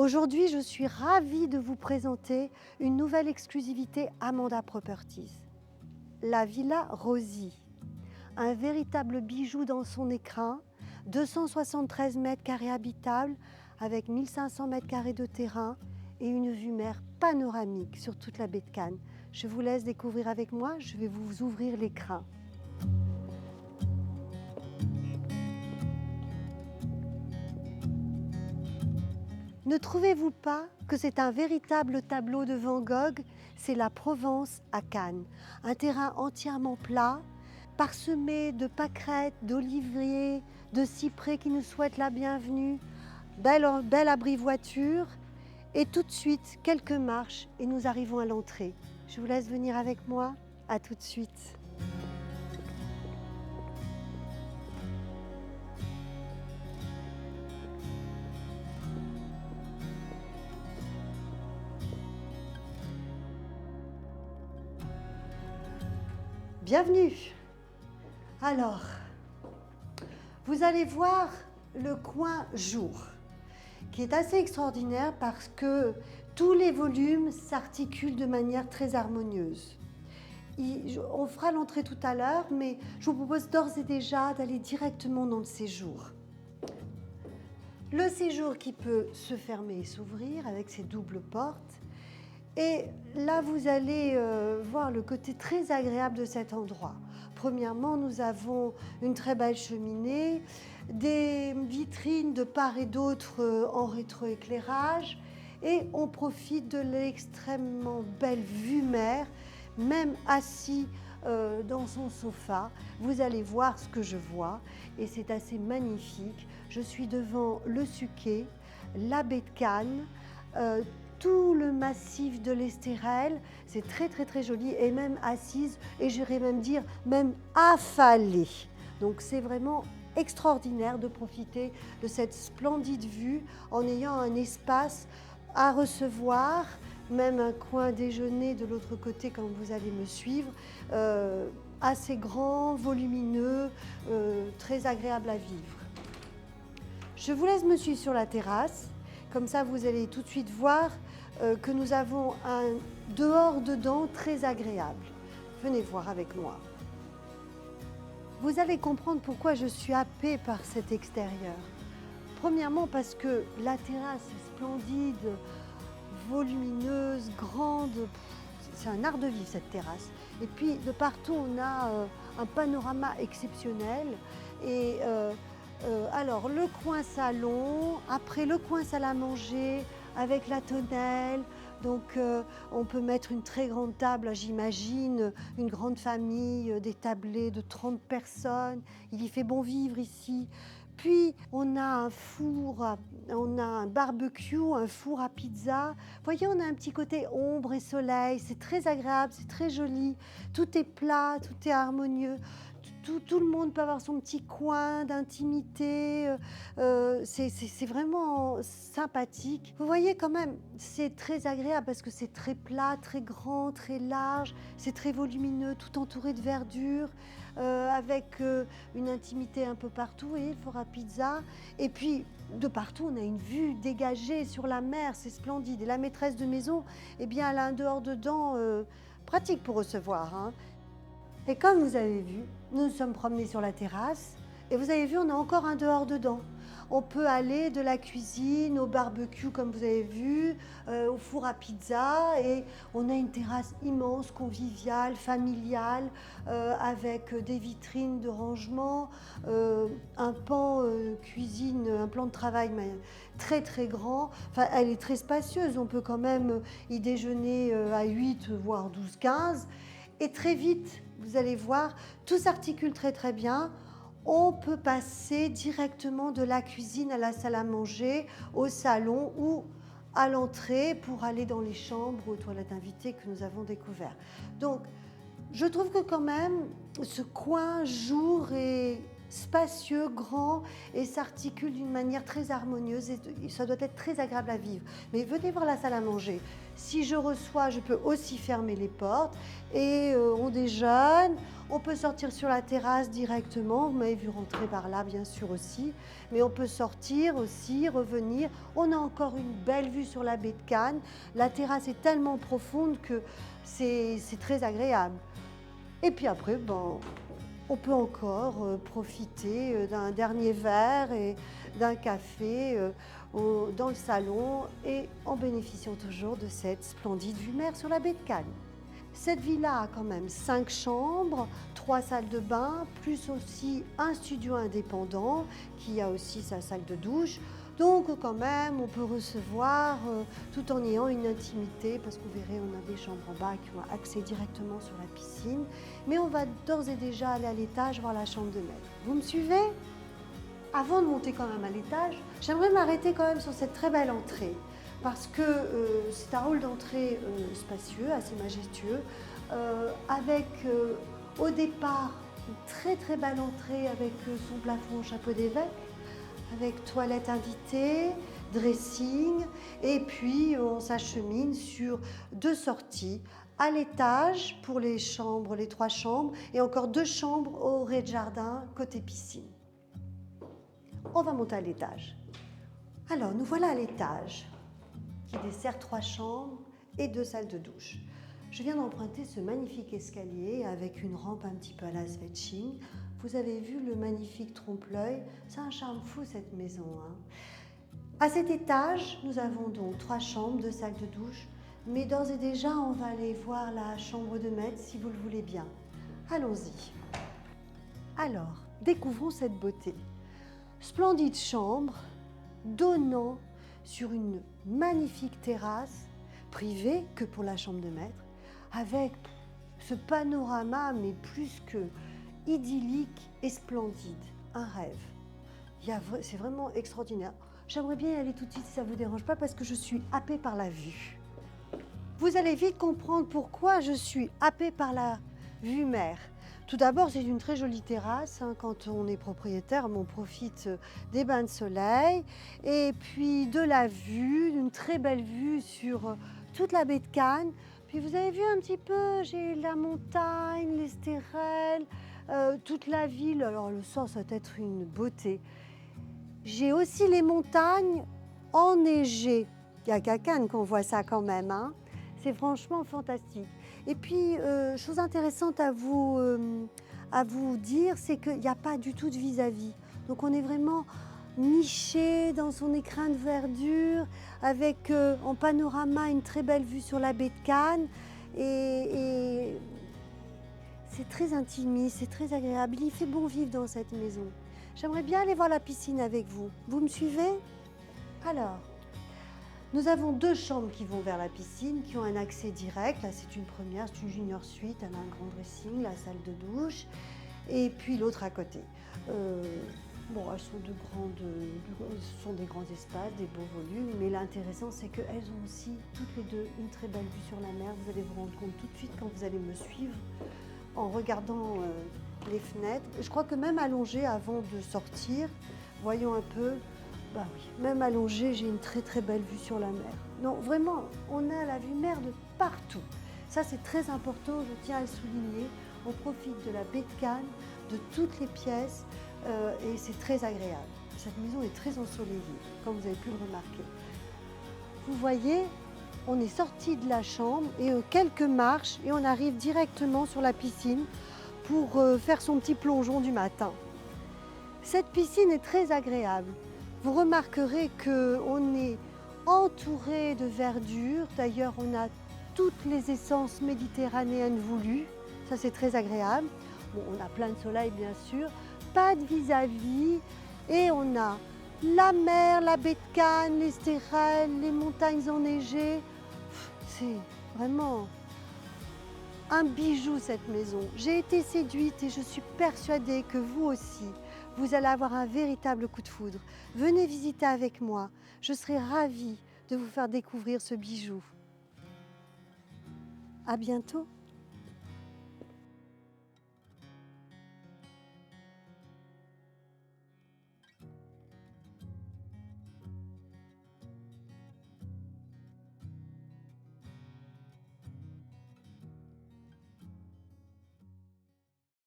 Aujourd'hui, je suis ravie de vous présenter une nouvelle exclusivité Amanda Properties. La Villa Rosy, un véritable bijou dans son écrin, 273 mètres carrés habitables avec 1500 mètres carrés de terrain et une vue mer panoramique sur toute la baie de Cannes. Je vous laisse découvrir avec moi, je vais vous ouvrir l'écrin. Ne trouvez-vous pas que c'est un véritable tableau de Van Gogh? C'est la Provence à Cannes, un terrain entièrement plat, parsemé de pâquerettes, d'oliviers, de cyprès qui nous souhaitent la bienvenue, bel abri voiture, et tout de suite, quelques marches et nous arrivons à l'entrée. Je vous laisse venir avec moi, à tout de suite. Bienvenue. Alors, vous allez voir le coin jour, qui est assez extraordinaire parce que tous les volumes s'articulent de manière très harmonieuse. On fera l'entrée tout à l'heure, mais je vous propose d'ores et déjà d'aller directement dans le séjour. Le séjour qui peut se fermer et s'ouvrir avec ses doubles portes. Et là, vous allez voir le côté très agréable de cet endroit. Premièrement, nous avons une très belle cheminée, des vitrines de part et d'autre en rétroéclairage et on profite de l'extrêmement belle vue mer, même assis dans son sofa. Vous allez voir ce que je vois et c'est assez magnifique. Je suis devant le Suquet, la baie de Cannes, tout le massif de l'Estérel, c'est très joli et même assise et j'irais même dire même affalée. Donc c'est vraiment extraordinaire de profiter de cette splendide vue en ayant un espace à recevoir, même un coin déjeuner de l'autre côté quand vous allez me suivre, assez grand, volumineux, très agréable à vivre. Je vous laisse me suivre sur la terrasse, comme ça vous allez tout de suite voir que nous avons un dehors-dedans très agréable. Venez voir avec moi. Vous allez comprendre pourquoi je suis happée par cet extérieur. Premièrement parce que la terrasse est splendide, volumineuse, grande. C'est un art de vivre cette terrasse. Et puis de partout on a un panorama exceptionnel. Et alors le coin salon, après le coin salle à manger, avec la tonnelle, donc on peut mettre une très grande table, j'imagine, une grande famille, des tablés de 30 personnes, il y fait bon vivre ici. Puis on a un four, on a un barbecue, un four à pizza. Vous voyez, on a un petit côté ombre et soleil, c'est très agréable, c'est très joli. Tout est plat, tout est harmonieux. Tout le monde peut avoir son petit coin d'intimité, c'est vraiment sympathique. Vous voyez quand même, c'est très agréable parce que c'est très plat, très grand, très large, c'est très volumineux, tout entouré de verdure, avec une intimité un peu partout, et four à pizza. Et puis, de partout, on a une vue dégagée sur la mer, c'est splendide. Et la maîtresse de maison, eh bien, elle a un dehors-dedans pratique pour recevoir, hein. Et comme vous avez vu, nous nous sommes promenés sur la terrasse et vous avez vu, on a encore un dehors-dedans. On peut aller de la cuisine au barbecue comme vous avez vu, au four à pizza, et on a une terrasse immense, conviviale, familiale, avec des vitrines de rangement, un pan cuisine, un plan de travail mais très grand. Enfin, elle est très spacieuse, on peut quand même y déjeuner à 8 voire 12, 15. Et très vite, vous allez voir, tout s'articule très bien. On peut passer directement de la cuisine à la salle à manger, au salon ou à l'entrée pour aller dans les chambres ou aux toilettes invitées que nous avons découvertes. Donc, je trouve que quand même, ce coin jour est spacieux, grand et s'articule d'une manière très harmonieuse et ça doit être très agréable à vivre. Mais venez voir la salle à manger. Si je reçois, je peux aussi fermer les portes et on déjeune. On peut sortir sur la terrasse directement, vous m'avez vu rentrer par là bien sûr aussi, mais on peut sortir aussi, revenir. On a encore une belle vue sur la baie de Cannes. La terrasse est tellement profonde que c'est très agréable. Et puis après, bon, on peut encore profiter d'un dernier verre et d'un café dans le salon et en bénéficiant toujours de cette splendide vue mer sur la baie de Cannes. Cette villa a quand même 5 chambres, 3 salles de bain, plus aussi un studio indépendant qui a aussi sa salle de douche. Donc quand même, on peut recevoir tout en ayant une intimité, parce que vous verrez, on a des chambres en bas qui ont accès directement sur la piscine. Mais on va d'ores et déjà aller à l'étage voir la chambre de maître. Vous me suivez? Avant de monter quand même à l'étage, j'aimerais m'arrêter quand même sur cette très belle entrée. Parce que c'est un hall d'entrée spacieux, assez majestueux, avec au départ une très très belle entrée avec son plafond en chapeau d'évêque, avec toilette invitée, dressing, et puis on s'achemine sur 2 sorties à l'étage pour les chambres, les 3 chambres, et encore 2 chambres au rez-de-jardin côté piscine. On va monter à l'étage. Alors nous voilà à l'étage, qui dessert 3 chambres et 2 salles de douche. Je viens d'emprunter ce magnifique escalier avec une rampe un petit peu à la Svetching. Vous avez vu le magnifique trompe-l'œil, c'est un charme fou cette maison. Hein. À cet étage, nous avons donc 3 chambres, 2 salles de douche, mais d'ores et déjà, on va aller voir la chambre de maître si vous le voulez bien. Allons-y. Alors, découvrons cette beauté. Splendide chambre, donnant sur une magnifique terrasse, privée que pour la chambre de maître, avec ce panorama, mais plus que idyllique et splendide, un rêve. C'est vraiment extraordinaire. J'aimerais bien y aller tout de suite si ça ne vous dérange pas, parce que je suis happée par la vue. Vous allez vite comprendre pourquoi je suis happée par la vue mer. Tout d'abord, c'est une très jolie terrasse. Hein, quand on est propriétaire, on profite des bains de soleil et puis de la vue, d'une très belle vue sur toute la baie de Cannes. Puis vous avez vu un petit peu, j'ai la montagne, les stérelles, toute la ville. Alors le soir, ça va être une beauté. J'ai aussi les montagnes enneigées. Il n'y a qu'à Cannes qu'on voit ça quand même. Hein. C'est franchement fantastique. Et puis, chose intéressante à vous dire, c'est qu'il n'y a pas du tout de vis-à-vis. Donc on est vraiment niché dans son écrin de verdure, avec en panorama une très belle vue sur la baie de Cannes. Et c'est très intimiste, c'est très agréable. Il fait bon vivre dans cette maison. J'aimerais bien aller voir la piscine avec vous. Vous me suivez? Alors, nous avons 2 chambres qui vont vers la piscine, qui ont un accès direct. Là, c'est une première, c'est une junior suite, elle a un grand dressing, la salle de douche, et puis l'autre à côté. Bon, elles sont des grands espaces, des beaux volumes, mais l'intéressant, c'est qu'elles ont aussi, toutes les deux, une très belle vue sur la mer. Vous allez vous rendre compte tout de suite quand vous allez me suivre, en regardant les fenêtres. Je crois que même allongée avant de sortir, voyons un peu. Bah oui, même allongée, j'ai une très très belle vue sur la mer. Non, vraiment, on a la vue mer de partout. Ça, c'est très important, je tiens à le souligner. On profite de la baie de Cannes, de toutes les pièces, et c'est très agréable. Cette maison est très ensoleillée, comme vous avez pu le remarquer. Vous voyez, on est sorti de la chambre et quelques marches et on arrive directement sur la piscine pour faire son petit plongeon du matin. Cette piscine est très agréable. Vous remarquerez qu'on est entouré de verdure. D'ailleurs, on a toutes les essences méditerranéennes voulues. Ça, c'est très agréable. Bon, on a plein de soleil, bien sûr. Pas de vis-à-vis. Et on a la mer, la baie de Cannes, les stérelles, les montagnes enneigées. C'est vraiment un bijou, cette maison. J'ai été séduite et je suis persuadée que vous aussi, vous allez avoir un véritable coup de foudre. Venez visiter avec moi. Je serai ravie de vous faire découvrir ce bijou. À bientôt.